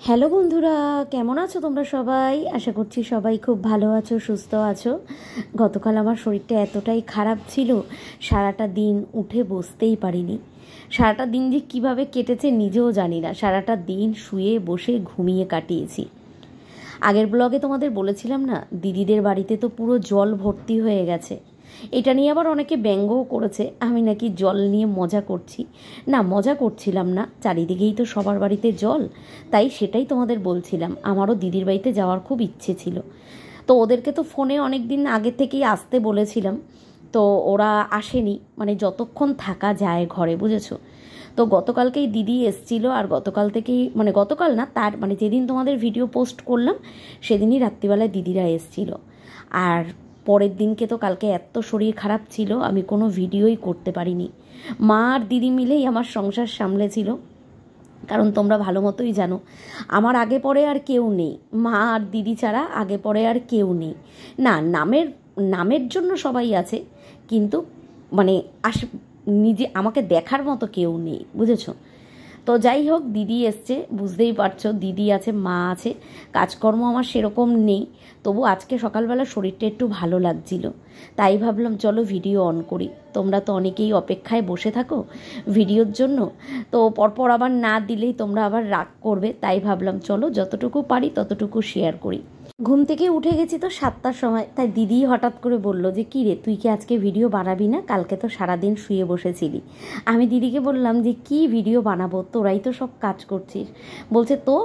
Hello বন্ধুরা, কেমন আছো তোমরা সবাই? আশা করছি সবাই খুব ভালো আছো, সুস্থ আছো। গতকাল আমার শরীরটা এতটাই খারাপ ছিল, সারাটা দিন উঠে বসতেই পারিনি। সারাটা দিন যে কীভাবে কেটেছে নিজেও জানি না। সারাটা দিন শুয়ে বসে ঘুমিয়ে কাটিয়েছি। আগের ব্লগে তোমাদের বলেছিলাম না, দিদিদের বাড়িতে তো পুরো জল ভর্তি হয়ে গেছে। এটা নিয়ে আবার অনেকে ব্যঙ্গও করেছে, আমি নাকি জল নিয়ে মজা করছি। না, মজা করছিলাম না, চারিদিকেই তো সবার বাড়িতে জল, তাই সেটাই তোমাদের বলছিলাম। আমারও দিদির বাড়িতে যাওয়ার খুব ইচ্ছে ছিল। তো ওদেরকে তো ফোনে অনেক দিন আগে থেকেই আসতে বলেছিলাম, তো ওরা আসেনি, মানে যতক্ষণ থাকা যায় ঘরে, বুঝেছো। তো গতকালকেই দিদি এসছিল, আর গতকাল থেকেই, মানে গতকাল না, তার মানে যেদিন তোমাদের ভিডিও পোস্ট করলাম সেদিনই রাত্রিবেলায় দিদিরা এসছিল। আর পরের দিনকে তো কালকে এত শরীর খারাপ ছিল, আমি কোনো ভিডিওই করতে পারিনি। মা আর দিদি মিলেই আমার সংসার সামলেছিল। কারণ তোমরা ভালো মতোই জানো আমার আগে পরে আর কেউ নেই, মা আর দিদি ছাড়া আগে পরে আর কেউ নেই। না, নামের জন্য সবাই আছে, কিন্তু মানে নিজে আমাকে দেখার মতো কেউ নেই, বুঝেছো। তো যাই হোক, দিদি এসছে, বুঝতেই পারছো, দিদি আছে, মা আছে, কাজকর্ম আমার সেরকম নেই। তবু আজকে সকালবেলা শরীরটা একটু ভালো লাগছিল, তাই ভাবলাম চলো ভিডিও অন করি। তোমরা তো অনেকেই অপেক্ষায় বসে থাকো ভিডিওর জন্য, তো পরপর আবার না দিলেই তোমরা আবার রাগ করবে, তাই ভাবলাম চলো যতটুকু পারি ততটুকু শেয়ার করি। ঘুম থেকে উঠে গেছি তো 7টার সময়, তাই দিদি হঠাৎ করে বলল যে কী রে, তুই কি আজকে ভিডিও বানাবি না? কালকে তো সারাদিন শুয়ে বসেছিলি। আমি দিদিকে বললাম যে কি ভিডিও বানাবো, তোরাই তো সব কাজ করছিস। বলছে তো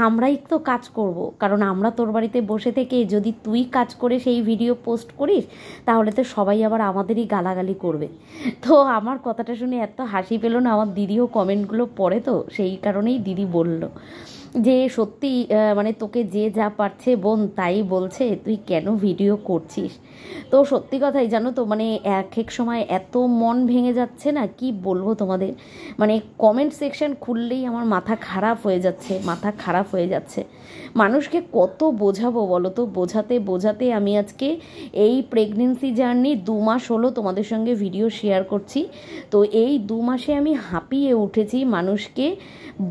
আমরাই তো কাজ করব, কারণ আমরা তোর বাড়িতে বসে থেকে যদি তুই কাজ করে সেই ভিডিও পোস্ট করিস তাহলে তো সবাই আবার আমাদেরই গালাগালি করবে। তো আমার কথাটা শুনে এত হাসি পেল না, আমার দিদিও কমেন্টগুলো পড়ে, তো সেই কারণেই দিদি বলল যে সত্যি, মানে তোকে যে যা পারছে বোন তাই বলছে, তুই কেন ভিডিও করছিস। তো সত্যি কথাই জানো তো, মানে এক এক সময় এত মন ভেঙে যাচ্ছে না, কি বলবো তোমাদের। মানে কমেন্ট সেকশন খুললেই আমার মাথা খারাপ হয়ে যাচ্ছে। মানুষকে কত বোঝাবো বলো তো, বোঝাতে বোঝাতে আমি আজকে এই প্রেগনেন্সি জার্নি 2 মাস হলো তোমাদের সঙ্গে ভিডিও শেয়ার করছি। তো এই 2 মাসে আমি হাঁপিয়ে উঠেছি মানুষকে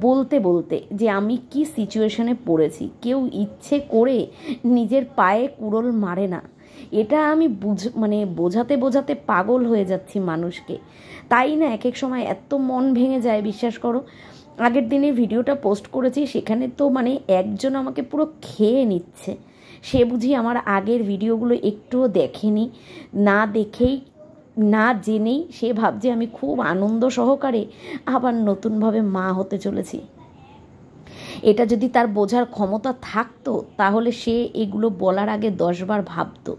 বলতে বলতে যে আমি কি সিচুয়েশনে পড়েছি। কেউ ইচ্ছে করে নিজের পায়ে কুড়োল মারে না, এটা আমি মানে বোঝাতে বোঝাতে পাগল হয়ে যাচ্ছি মানুষকে। তাই না এক এক সময় এত মন ভেঙে যায়, বিশ্বাস করো। আগের দিনে ভিডিওটা পোস্ট করেছি, সেখানে তো মানে একজন আমাকে পুরো খেয়ে নিচ্ছে। সে বুঝি আমার আগের ভিডিওগুলো একটুও দেখেনি, না দেখেই না জেনেই সে ভাবছে আমি খুব আনন্দ সহকারে আবার নতুনভাবে মা হতে চলেছি। এটা যদি তার বোঝার ক্ষমতা থাকতো তাহলে সে এগুলো বলার আগে 10 বার ভাবতো।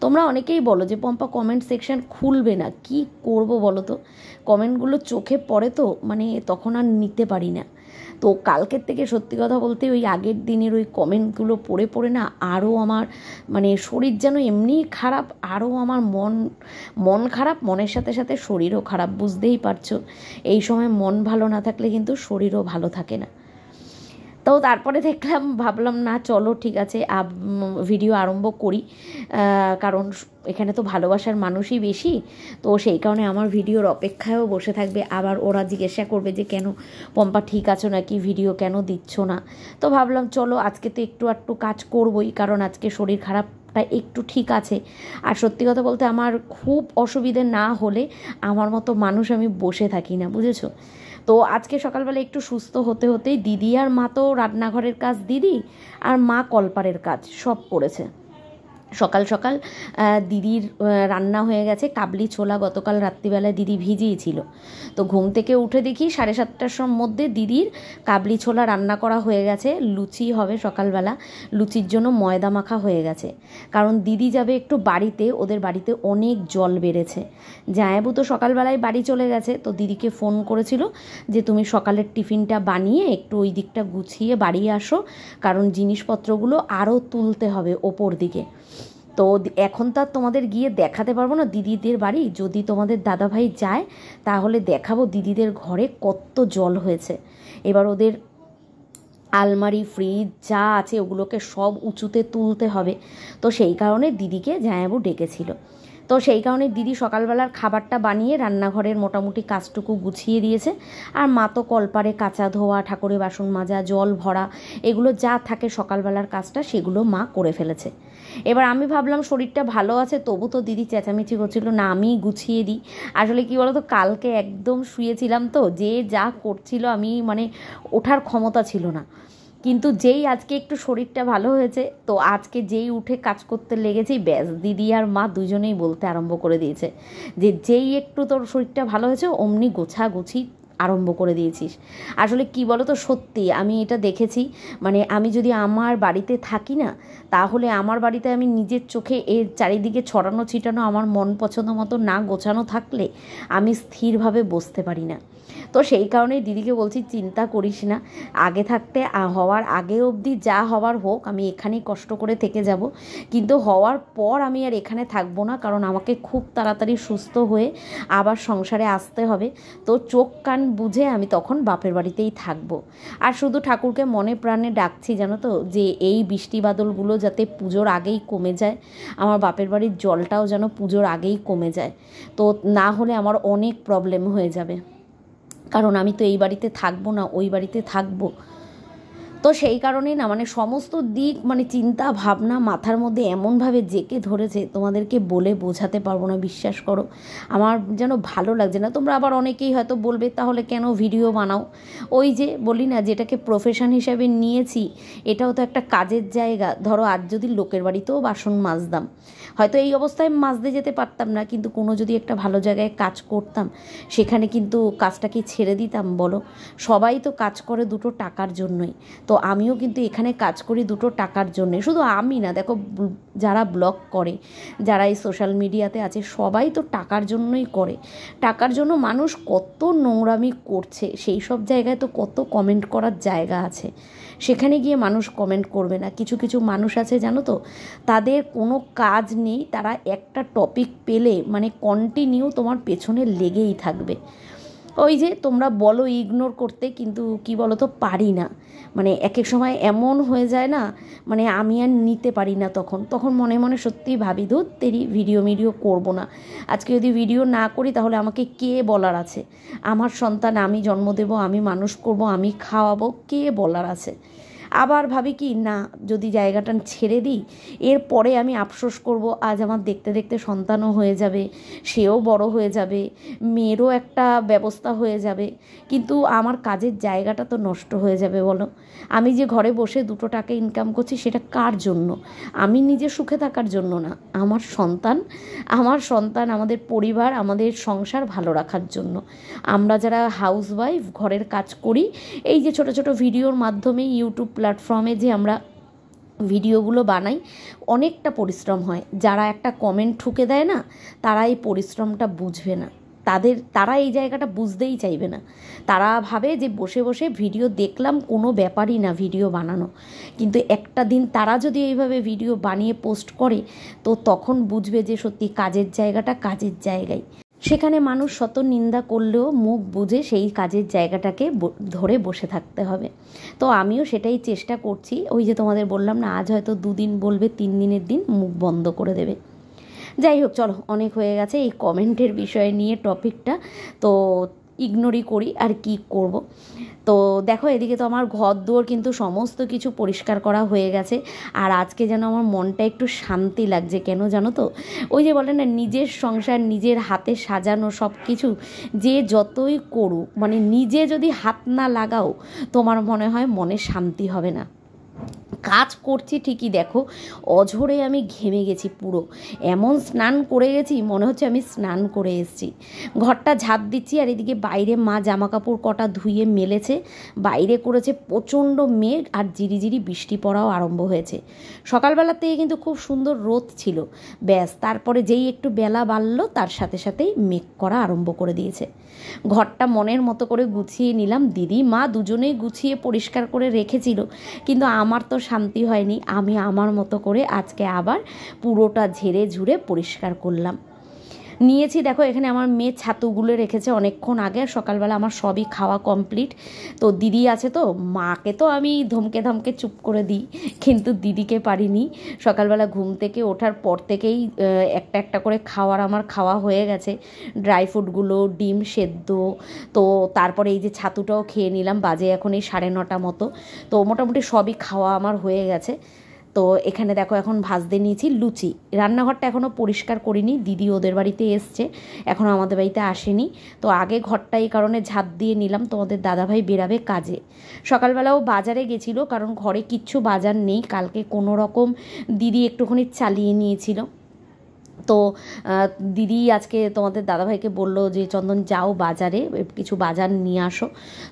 তোমরা অনেকেই বলো যে পম্পা কমেন্ট সেকশন খুলবে না, কি করব বলো তো। কমেন্টগুলো চোখে পড়ে তো, মানে তখন আর নিতে পারি না। তো কালকের থেকে সত্যি কথা বলতে ওই আগের দিনের ওই কমেন্টগুলো পড়ে পড়ে না আরও আমার মানে শরীর যেন এমনিই খারাপ, আরও আমার মন খারাপ, মনের সাথে সাথে শরীরও খারাপ, বুঝতেই পারছো। এই সময় মন ভালো না থাকলে কিন্তু শরীরও ভালো থাকে না। তো তারপরে ভাবলাম না চলো ঠিক আছে, ভিডিও আরম্ভ করি, কারণ এখানে তো ভালোবাসার মানুষই বেশি। তো সেই কারণে আমার ভিডিওর অপেক্ষায়ও বসে থাকবে, আবার ওরা জিজ্ঞাসা করবে যে কেন পম্পা ঠিক আছো নাকি, ভিডিও কেন দিচ্ছ না। তো ভাবলাম চলো আজকে তো একটু কাজ করবই, কারণ আজকে শরীর খারাপটা একটু ঠিক আছে। আর সত্যি কথা বলতে আমার খুব অসুবিধে না হলে আমার মতো মানুষ আমি বসে থাকি না, বুঝেছো। তো আজকে সকালবেলা একটু সুস্থ হতে হতেই দিদি আর মা তো রান্নাঘরের কাজ, দিদি আর মা কলপারের কাজ সব করেছে। সকাল সকাল দিদির রান্না হয়ে গেছে, কাবলি ছোলা গতকাল রাত্রিবেলায় দিদি ভিজিয়েছিল। তো ঘুম থেকে উঠে দেখি 7:30টার মধ্যে দিদির কাবলি ছোলা রান্না করা হয়ে গেছে, লুচি হবে সকালবেলা, লুচির জন্য ময়দা মাখা হয়ে গেছে। কারণ দিদি যাবে একটু বাড়িতে, ওদের বাড়িতে অনেক জল বেড়েছে। জায়াবু তো সকালবেলায় বাড়ি চলে গেছে, তো দিদিকে ফোন করেছিল যে তুমি সকালের টিফিনটা বানিয়ে একটু ওই দিকটা গুছিয়ে বাড়ি আসো, কারণ জিনিসপত্রগুলো আরও তুলতে হবে ওপর দিকে। তো এখন তো আর তোমাদের গিয়ে দেখাতে পারবো না দিদিদের বাড়ি, যদি তোমাদের দাদাভাই যায় তাহলে দেখাবো দিদিদের ঘরে কত জল হয়েছে। এবার ওদের আলমারি, ফ্রিজ যা আছে ওগুলোকে সব উঁচুতে তুলতে হবে, তো সেই কারণে দিদিকে জায়াবু ডেকেছিল। তো সেই কারণে দিদি সকালবেলার খাবারটা বানিয়ে রান্নাঘরের মোটামুটি কাজটুকু গুছিয়ে দিয়েছে। আর মা তো কলপারে কাচা ধোয়া, ঠাকুরের বাসন মাজা, জল ভরা, এগুলো যা থাকে সকালবেলার কাজটা সেগুলো মা করে ফেলেছে। এবার আমি ভাবলাম শরীরটা ভালো আছে, তবু তো দিদি চেঁচামেচি করছিল না আমি গুছিয়ে দিই। আসলে কী বলো তো, কালকে একদম শুয়েছিলাম তো, যে যা করছিল আমি মানে ওঠার ক্ষমতা ছিল না। কিন্তু যেই আজকে একটু শরীরটা ভালো হয়েছে, তো আজকে যেই উঠে কাজ করতে লেগেছি, ব্যাস দিদি আর মা দুজনেই বলতে আরম্ভ করে দিয়েছে যে যেই একটু তোর শরীরটা ভালো হয়েছে অমনি গোছাগুছি আরম্ভ করে দিয়েছিস। আসলে কি বলো তো, সত্যি আমি এটা দেখেছি, মানে আমি যদি আমার বাড়িতে থাকি না, তাহলে আমার বাড়িতে আমি নিজের চোখে এর চারিদিকে ছড়ানো ছিটানো আমার মন পছন্দ মতো না গোছানো থাকলে আমি স্থিরভাবে বসতে পারি না। তো সেই কারণেই দিদিকে বলছি চিন্তা করিস না, আগে থাকতে হওয়ার আগে অবধি যা হওয়ার হোক, আমি এখানেই কষ্ট করে থেকে যাব, কিন্তু হওয়ার পর আমি আর এখানে থাকবো না, কারণ আমাকে খুব তাড়াতাড়ি সুস্থ হয়ে আবার সংসারে আসতে হবে। তো চোখ কান বুঝে আমি তখন বাপের বাড়িতেই থাকবো। আর শুধু ঠাকুরকে মনে প্রাণে ডাকছি জানো তো, যে এই বৃষ্টি বাদলগুলো যাতে পুজোর আগেই কমে যায়, আমার বাপের বাড়ির জলটাও যেন পুজোর আগেই কমে যায়, তো না হলে আমার অনেক প্রবলেম হয়ে যাবে, কারণ আমি তো এই বাড়িতে থাকবো না, ওই বাড়িতে থাকবো। তো সেই কারণেই না মানে সমস্ত দিক মানে চিন্তা ভাবনা মাথার মধ্যে এমনভাবে জেঁকে ধরেছে, তোমাদেরকে বলে বোঝাতে পারবো না, বিশ্বাস করো আমার যেন ভালো লাগছে না। তোমরা আবার অনেকেই হয়তো বলবে তাহলে কেন ভিডিও বানাও, ওই যে বলি না, যেটাকে প্রফেশন হিসেবে নিয়েছি, এটাও তো একটা কাজের জায়গা। ধরো আজ যদি লোকের বাড়িতেও বাসন মাজতাম, হয়তো এই অবস্থায় মাজতে যেতে পারতাম না, কিন্তু কোনো যদি একটা ভালো জায়গায় কাজ করতাম, সেখানে কিন্তু কাজটাকে ছেড়ে দিতাম বলো? সবাই তো কাজ করে দুটো টাকার জন্যই, তো আমিও কিন্তু এখানে কাজ করি দুটো টাকার জন্যে। শুধু আমি না, দেখো যারা ব্লগ করে, যারা এই সোশ্যাল মিডিয়াতে আছে, সবাই তো টাকার জন্যই করে। টাকার জন্য মানুষ কত নোংরামি করছে, সেই সব জায়গায় তো কত কমেন্ট করার জায়গা আছে, সেখানে গিয়ে মানুষ কমেন্ট করবে না। কিছু কিছু মানুষ আছে জানো তো, তাদের কোনো কাজ নেই, তারা একটা টপিক পেলে মানে কন্টিনিউ তোমার পেছনে লেগেই থাকবে। ওই যে তোমরা বলো ইগনোর করতে, কিন্তু কি বলো তো, পারি না। মানে এক এক সময় এমন হয়ে যায় না, মানে আমি আর নিতে পারি না, তখন মনে মনে সত্যিই ভাবি ধুর তেরি ভিডিও করবো না। আজকে যদি ভিডিও না করি তাহলে আমাকে কে বলার আছে? আমার সন্তান আমি জন্ম দেব, আমি মানুষ করব, আমি খাওয়াবো, কে বলার আছে? আবার ভাবি কি না, যদি জায়গাটা ছেড়ে দিই, এরপরে আমি আফসোস করব, আজ আমার দেখতে দেখতে সন্তানও হয়ে যাবে, সেও বড় হয়ে যাবে, মেয়েরও একটা ব্যবস্থা হয়ে যাবে, কিন্তু আমার কাজের জায়গাটা তো নষ্ট হয়ে যাবে বলো? আমি যে ঘরে বসে দুটো টাকা ইনকাম করছি, সেটা কার জন্য? আমি নিজে সুখে থাকার জন্য না, আমার সন্তান, আমাদের পরিবার, আমাদের সংসার ভালো রাখার জন্য। আমরা যারা হাউসওয়াইফ, ঘরের কাজ করি, এই যে ছোট ছোট ভিডিওর মাধ্যমে ইউটিউব প্ল্যাটফর্মে যে আমরা ভিডিওগুলো বানাই, অনেকটা পরিশ্রম হয়। যারা একটা কমেন্ট ঠুকে দেয় না, তারা এই পরিশ্রমটা বুঝবে না, তারা এই জায়গাটা বুঝতেই চাইবে না। তারা ভাবে যে বসে বসে ভিডিও দেখলাম, কোনো ব্যাপারই না ভিডিও বানানো। কিন্তু একটা দিন তারা যদি এইভাবে ভিডিও বানিয়ে পোস্ট করে, তো তখন বুঝবে যে সত্যি কাজের জায়গাটা কাজের জায়গায়, সেখানে মানুষ শত নিন্দা করলেও মুখ বুজে সেই কাজের জায়গাটাকে ধরে বসে থাকতে হবে। তো আমিও সেটাই চেষ্টা করছি। ওই যে তোমাদের বললাম না, আজ হয়তো 2 দিন বলবে, 3 দিনের দিন মুখ বন্ধ করে দেবে। যাই হোক, চলো অনেক হয়ে গেছে এই কমেন্টের বিষয় নিয়ে টপিকটা, তো ইগনোরই করি, আর কি করব। তো দেখো এদিকে তো আমার ঘর দুয়ার কিন্তু সমস্ত কিছু পরিষ্কার করা হয়ে গেছে, আর আজকে যেন আমার মনটা একটু শান্তি লাগছে। কেন জানো তো, ওই যে বলে না, নিজের সংসার নিজের হাতে সাজানো সব কিছু যে যতই করুক, মানে নিজে যদি হাত না লাগাও, তোমার মনে হয় মনে শান্তি হবে না। কাজ করছি ঠিকই, দেখো অঝরে আমি ঘেমে গেছি পুরো, এমন স্নান করে গেছি মনে হচ্ছে আমি স্নান করে এসেছি। ঘরটা ঝাঁপ দিচ্ছি, আর এদিকে বাইরে মা জামা কাপড় কটা ধুয়ে মেলেছে, বাইরে করেছে প্রচণ্ড মেঘ, আর ঝিরিঝিরি বৃষ্টি পড়াও আরম্ভ হয়েছে। সকালবেলার থেকে কিন্তু খুব সুন্দর রোদ ছিল, ব্যাস তারপরে যেই একটু বেলা বাড়লো, তার সাথে সাথেই মেঘ করা আরম্ভ করে দিয়েছে। ঘরটা মনের মতো করে গুছিয়ে নিলাম, দিদি মা দুজনেই গুছিয়ে পরিষ্কার করে রেখেছিল, কিন্তু আমার তো শান্তি হয়নি। আমি আমার মতো করে আজকে আবার পুরোটা ঝেড়ে ঝুড়ে পরিষ্কার করলাম। নিয়েছি। দেখো এখানে আমার মেয়ে ছাতুগুলো রেখেছে অনেকক্ষণ আগে, সকালবেলা আমার সবই খাওয়া কমপ্লিট। তো দিদি আছে, তো মাকে তো আমি ধমকে ধমকে চুপ করে দিই, কিন্তু দিদিকে পারিনি। সকালবেলা ঘুম থেকে ওঠার পর থেকেই একটা একটা করে আমার খাওয়া হয়ে গেছে, ড্রাই ফ্রুটগুলো, ডিম সেদ্ধ। তো তারপরে এই যে ছাতুটাও খেয়ে নিলাম, বাজে এখন এই 9:30 মতো। তো মোটামুটি সবই খাওয়া আমার হয়ে গেছে। তো এখানে দেখো এখন ভাজতে নিয়েছি লুচি। রান্নাঘরটা এখনও পরিষ্কার করিনি, দিদি ওদের বাড়িতে এসছে, এখনও আমাদের বাড়িতে আসেনি। তো আগে ঘরটা এই কারণে ঝাঁপ দিয়ে নিলাম, তোমাদের দাদাভাই বেরাবে কাজে। সকালবেলাও বাজারে গেছিলো, কারণ ঘরে কিচ্ছু বাজার নেই, কালকে কোনো রকম দিদি একটুখানি চালিয়ে নিয়েছিল। তো দিদি আজকে তোমাদের দাদাভাইকে বললো যে চন্দন যাও বাজারে কিছু বাজার নিয়ে আসো।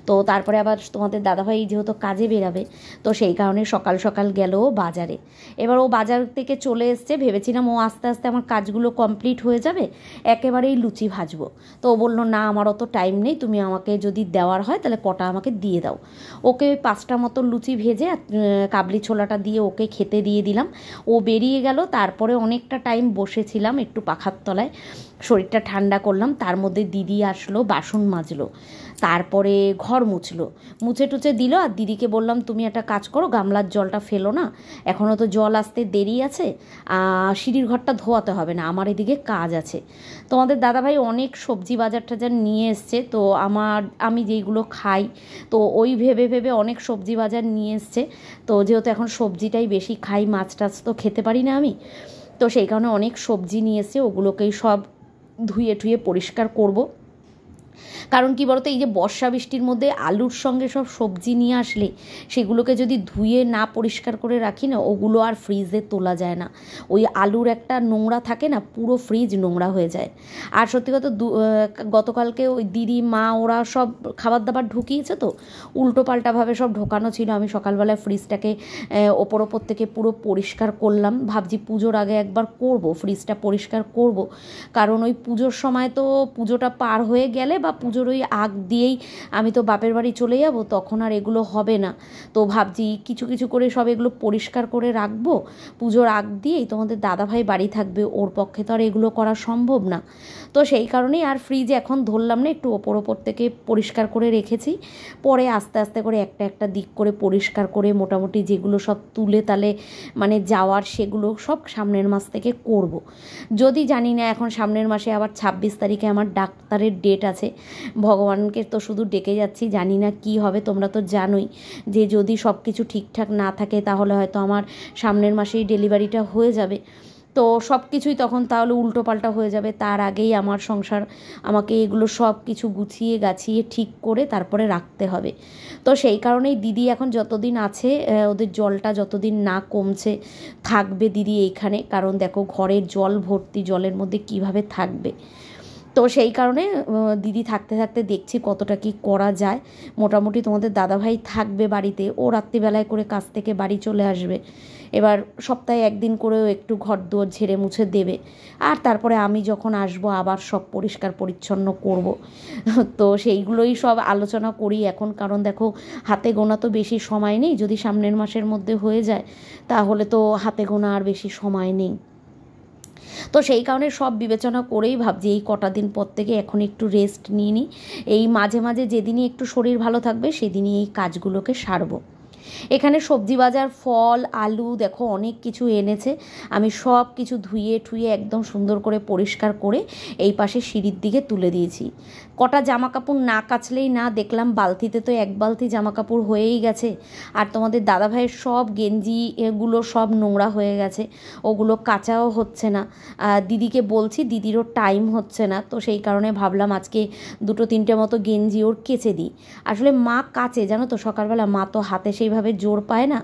তো তারপরে আবার তোমাদের দাদাভাই যেহেতু কাজে বেরাবে, তো সেই কারণে সকাল সকাল গেল বাজারে। এবার ও বাজার থেকে চলে এসছে, ভেবেছিলাম ও আস্তে আস্তে আমার কাজগুলো কমপ্লিট হয়ে যাবে, একেবারেই লুচি ভাজবো। তো ও বললো না আমার অত টাইম নেই, তুমি আমাকে যদি দেওয়ার হয় তাহলে কটা আমাকে দিয়ে দাও। ওকে 5টা মতো লুচি ভেজে কাবলি ছোলাটা দিয়ে ওকে খেতে দিয়ে দিলাম। ও বেরিয়ে গেল। তারপরে অনেকটা টাইম বসেছিলাম একটু পাখার তলায়, শরীরটা ঠান্ডা করলাম। তার মধ্যে দিদি আসলো, বাসন মাজলো, তারপরে ঘর মুছে টুচে দিল। আর দিদিকে বললাম তুমি একটা কাজ করো, গামলার জলটা ফেলো না, এখনও তো জল আসতে দেরি আছে, সিঁড়ির ঘরটা ধোয়াতে হবে না, আমার এদিকে কাজ আছে। তোমাদের দাদাভাই অনেক সবজি বাজার টাজার নিয়ে এসছে, তো আমি যেইগুলো খাই, তো ওই ভেবে ভেবে অনেক সবজি বাজার নিয়ে এসছে। তো যেহেতু এখন সবজিটাই বেশি খাই, মাছ টাছ তো খেতে পারি না আমি, তো সেই কারণে অনেক সবজি নিয়ে এসছে, ওগুলোকেই সব ধুয়ে টুয়ে পরিষ্কার করব। কারণ কি বলতো, এই যে বর্ষা বৃষ্টির মধ্যে আলুর সঙ্গে সব সবজি নিয়ে আসলে সেগুলোকে যদি ধুয়ে না পরিষ্কার করে রাখি না, ওগুলো আর ফ্রিজে তোলা যায় না। ওই আলুর একটা নোংরা থাকে না, পুরো ফ্রিজ নোংরা হয়ে যায়। আর সত্যি কথা গতকালকে ওই দিদি মা ওরা সব খাবার দাবার ঢুকিয়েছে, তো উল্টো পাল্টাভাবে সব ঢোকানো ছিল। আমি সকালবেলায় ফ্রিজটাকে ওপর থেকে পুরো পরিষ্কার করলাম, ভাবছি পুজোর আগে একবার করব, ফ্রিজটা পরিষ্কার করব। কারণ ওই পুজোর সময় তো পুজোটা পার হয়ে গেলে বা পুজোর ওই আগ দিয়েই আমি তো বাপের বাড়ি চলে যাব, তখন আর এগুলো হবে না। তো ভাবছি কিছু কিছু করে সব এগুলো পরিষ্কার করে রাখবো, পুজোর আগ দিয়েই তোমাদের দাদাভাই বাড়ি থাকবে, ওর পক্ষে তো আর এগুলো করা সম্ভব না। তো সেই কারণেই আর ফ্রিজ এখন ধরলাম না, একটু ওপর থেকে পরিষ্কার করে রেখেছি। পরে আস্তে আস্তে করে একটা একটা দিক করে পরিষ্কার করে মোটামুটি যেগুলো সব তুলে তালে মানে যাওয়ার, সেগুলো সব সামনের মাস থেকে করব। যদি জানি না এখন সামনের মাসে আবার 26 তারিখে আমার ডাক্তারের ডেট আছে, ভগবানকে তো শুধু ডেকে যাচ্ছি, জানি না কি হবে। তোমরা তো জানোই যে যদি সব কিছু ঠিকঠাক না থাকে তাহলে হয়তো আমার সামনের মাসেই ডেলিভারিটা হয়ে যাবে। তো সব কিছুই তখন তাহলে উল্টোপাল্টা হয়ে যাবে। তার আগেই আমার সংসার, আমাকে এগুলো সব কিছু গুছিয়ে গাছিয়ে ঠিক করে তারপরে রাখতে হবে। তো সেই কারণেই দিদি এখন যতদিন আছে, ওদের জলটা যতদিন না কমছে থাকবে দিদি এইখানে। কারণ দেখো ঘরের জল ভর্তি, জলের মধ্যে কিভাবে থাকবে। তো সেই কারণে দিদি থাকতে থাকতে দেখছি কতটা কি করা যায়। মোটামুটি তোমাদের দাদাভাই থাকবে বাড়িতে, ও রাত্রিবেলায় করে কাজ থেকে বাড়ি চলে আসবে। এবার সপ্তাহে একদিন করেও একটু ঘর দুয়ার ঝেড়ে মুছে দেবে। আর তারপরে আমি যখন আসবো আবার সব পরিষ্কার পরিচ্ছন্ন করব। তো সেইগুলোই সব আলোচনা করি এখন, কারণ দেখো হাতে গোনা তো বেশি সময় নেই, যদি সামনের মাসের মধ্যে হয়ে যায় তাহলে তো হাতে গোনা আর বেশি সময় নেই। তো সেই কারণে সব বিবেচনা করেই ভাবছি এই কটা দিন পর থেকে এখন একটু রেস্ট নিয়ে নিই, এই মাঝে মাঝে যেদিনই একটু শরীর ভালো থাকবে সেদিনই এই কাজগুলোকে সারবো। এখানে সবজি বাজার, ফল, আলু দেখো অনেক কিছু এনেছে। আমি সব কিছু ধুয়ে ঠুয়ে একদম সুন্দর করে পরিষ্কার করে এই পাশে সিঁড়ির দিকে তুলে দিয়েছি। কটা জামা কাপড় না কাচলেই না, দেখলাম বালতিতে তো 1 বালতি জামা কাপড় হয়েই গেছে। আর তোমাদের দাদাভাইয়ের সব গেঞ্জি এগুলো সব নোংরা হয়ে গেছে, ওগুলো কাচাও হচ্ছে না। দিদিকে বলছি, দিদিরও টাইম হচ্ছে না। তো সেই কারণে ভাবলাম আজকে 2-3টে মতো গেঞ্জি ওর কেচে দিই। আসলে মা কাচে জানো তো, সকালবেলা মা তো হাতে সেইভাবে জোর পায় না।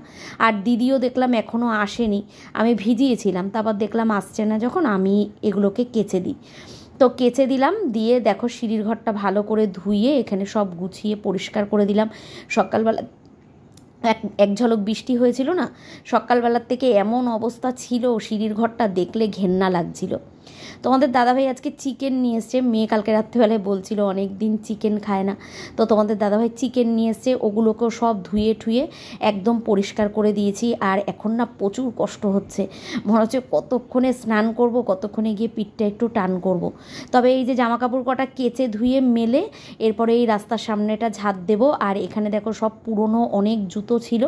আর দিদিও দেখলাম এখনও আসেনি, আমি ভিজিয়েছিলাম, তারপর দেখলাম আসছে না, যখন আমি এগুলোকে কেচে দিই। তো কেচে দিলাম, দিয়ে দেখো সিঁড়ির ঘরটা ভালো করে ধুয়ে এখানে সব গুছিয়ে পরিষ্কার করে দিলাম। সকালবেলা এক ঝলক বৃষ্টি হয়েছিল না, সকালবেলার থেকে এমন অবস্থা ছিল, সিঁড়ির ঘরটা দেখলে ঘেন্না লাগছিল। তোমাদের দাদাভাই আজকে চিকেন নিয়ে এসছে, মেয়ে কালকে রাত্রিবেলায় বলছিল অনেক দিন চিকেন খায় না, তো তোমাদের দাদাভাই চিকেন নিয়ে এসছে, ওগুলোকেও সব ধুয়ে ঠুয়ে একদম পরিষ্কার করে দিয়েছি। আর এখন না প্রচুর কষ্ট হচ্ছে, মনে হচ্ছে কতক্ষণে স্নান করব, কতক্ষণে গিয়ে পিঠটা একটু টান করব। তবে এই যে জামা কাপড় কটা কেচে ধুয়ে মেলে এরপরে এই রাস্তার সামনেটা ঝাঁট দেবো। আর এখানে দেখো সব পুরনো অনেক জুতো ছিল,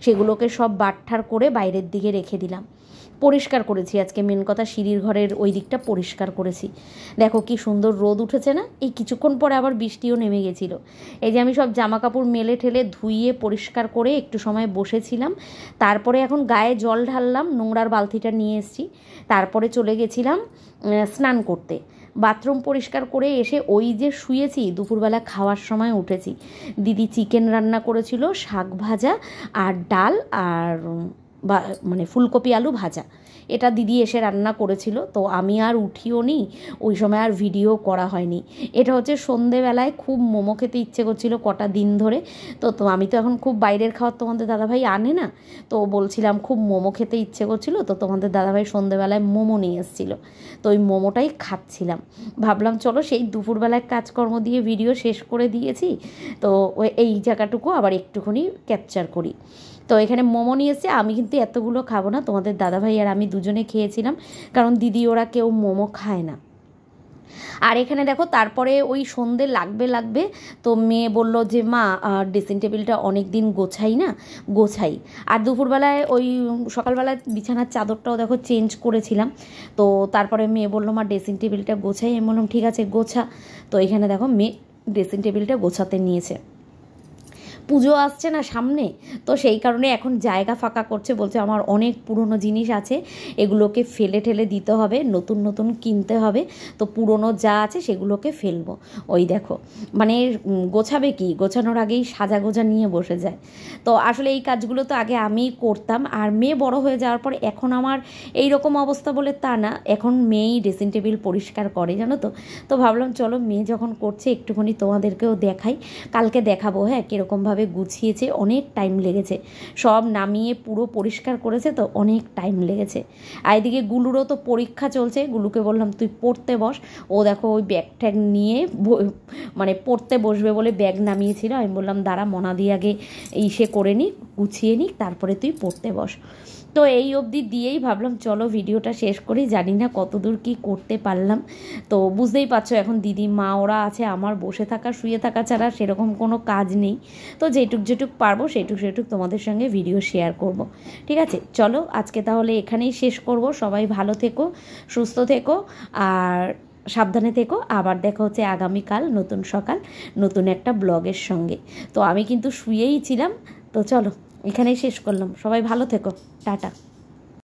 সেগুলোকে সব বাটঠার করে বাইরের দিকে রেখে দিলাম। পরিষ্কার করেছি আজকে, মেন কথা সিঁড়ির ঘরের ওই দিকটা পরিষ্কার করেছি। দেখো কি সুন্দর রোদ উঠেছে না, এই কিছুক্ষণ পরে আবার বৃষ্টিও নেমে গেছিলো। এই যে আমি সব জামা কাপড় মেলে ঠেলে ধুইয়ে পরিষ্কার করে একটু সময় বসেছিলাম, তারপরে এখন গায়ে জল ঢাললাম, নোংরার বালতিটা নিয়ে এসেছি, তারপরে চলে গেছিলাম স্নান করতে। বাথরুম পরিষ্কার করে এসে ওই যে শুয়েছি, দুপুরবেলা খাওয়ার সময় উঠেছি। দিদি চিকেন রান্না করেছিল, শাক ভাজা আর ডাল আর মানে ফুলকপি আলু ভাজা, এটা দিদি এসে রান্না করেছিল। তো আমি আর উঠিও নি, ওই সময় আর ভিডিও করা হয়নি। এটা হচ্ছে সন্ধেবেলায় খুব মোমো খেতে ইচ্ছে করছিল কটা দিন ধরে, তো আমি তো এখন খুব বাইরের খাবার তোমাদের দাদাভাই আনে না, তো বলছিলাম খুব মোমো খেতে ইচ্ছে করছিল, তো তোমাদের দাদাভাই সন্ধেবেলায় মোমো নিয়ে এসেছিলো, তো ওই মোমোটাই খাচ্ছিলাম। ভাবলাম চলো সেই দুপুরবেলায় কাজকর্ম দিয়ে ভিডিও শেষ করে দিয়েছি, তো এই জায়গাটুকু আবার একটুখানি ক্যাপচার করি। তো এখানে মোমো নিয়ে এসেছে, আমি কিন্তু এতগুলো খাবো না, তোমাদের দাদাভাই আর আমি দুজনে খেয়েছিলাম, কারণ দিদি ওরা কেউ মোমো খায় না। আর এখানে দেখো তারপরে ওই সন্ধে লাগবে, তো মেয়ে বলল যে মা ড্রেসিং টেবিলটা অনেক দিন গোছাই না, গোছাই। আর দুপুরবেলায় ওই সকালবেলায় বিছানার চাদরটাও দেখো চেঞ্জ করেছিলাম, তো তারপরে মেয়ে বললো মা ড্রেসিং টেবিলটা গোছাই, আমি বললাম ঠিক আছে গোছা। তো এখানে দেখো মেয়ে ড্রেসিং টেবিলটা গোছাতে নিয়েছে। পুজো আসছে না সামনে, তো সেই কারণে এখন জায়গা ফাঁকা করছে, বলছে আমার অনেক পুরনো জিনিস আছে, এগুলোকে ফেলে ঠেলে দিতে হবে, নতুন নতুন কিনতে হবে, তো পুরনো যা আছে সেগুলোকে ফেলবো। ওই দেখো মানে গোছাবে কি, গোছানোর আগেই সাজা গোজা নিয়ে বসে যায়। তো আসলে এই কাজগুলো তো আগে আমিই করতাম, আর মেয়ে বড় হয়ে যাওয়ার পর এখন আমার এই রকম অবস্থা বলে তা না, এখন মেয়েই ড্রেসিং টেবিল পরিষ্কার করে জানো তো। তো ভাবলাম চলো মেয়ে যখন করছে একটুখানি তোমাদেরকেও দেখাই, কালকে দেখাবো হ্যাঁ কীরকমভাবে গুছিয়েছে, অনেক টাইম লেগেছে, সব নামিয়ে পুরো পরিষ্কার করেছে, তো অনেক টাইম লেগেছে। আর এদিকে গুলুরও তো পরীক্ষা চলছে, গুলুকে বললাম তুই পড়তে বস, ও দেখো ওই ব্যাগ ট্যাগ নিয়ে মানে পড়তে বসবে বলে ব্যাগ নামিয়েছিল, আমি বললাম দাঁড়া মনা দিয়ে আগে ইসে করে নিক, গুছিয়ে নিক, তারপরে তুই পড়তে বস। তো এই অবধি দিয়েই ভাবলাম চলো ভিডিওটা শেষ করি, জানি না কতদূর কি করতে পারলাম। তো বুঝতেই পারছো এখন দিদি মা ওরা আছে, আমার বসে থাকা শুয়ে থাকা ছাড়া সেরকম কোনো কাজ নেই, তো যেটুক পারবো সেটুক তোমাদের সঙ্গে ভিডিও শেয়ার করব। ঠিক আছে চলো আজকে তাহলে এখানেই শেষ করব। সবাই ভালো থেকো, সুস্থ থেকো আর সাবধানে থেকো। আবার দেখা হচ্ছে আগামীকাল নতুন সকাল নতুন একটা ব্লগের সঙ্গে। তো আমি কিন্তু শুয়েই ছিলাম, তো চলো এখানেই শেষ করলাম, সবাই ভালো থেকো, টাটা।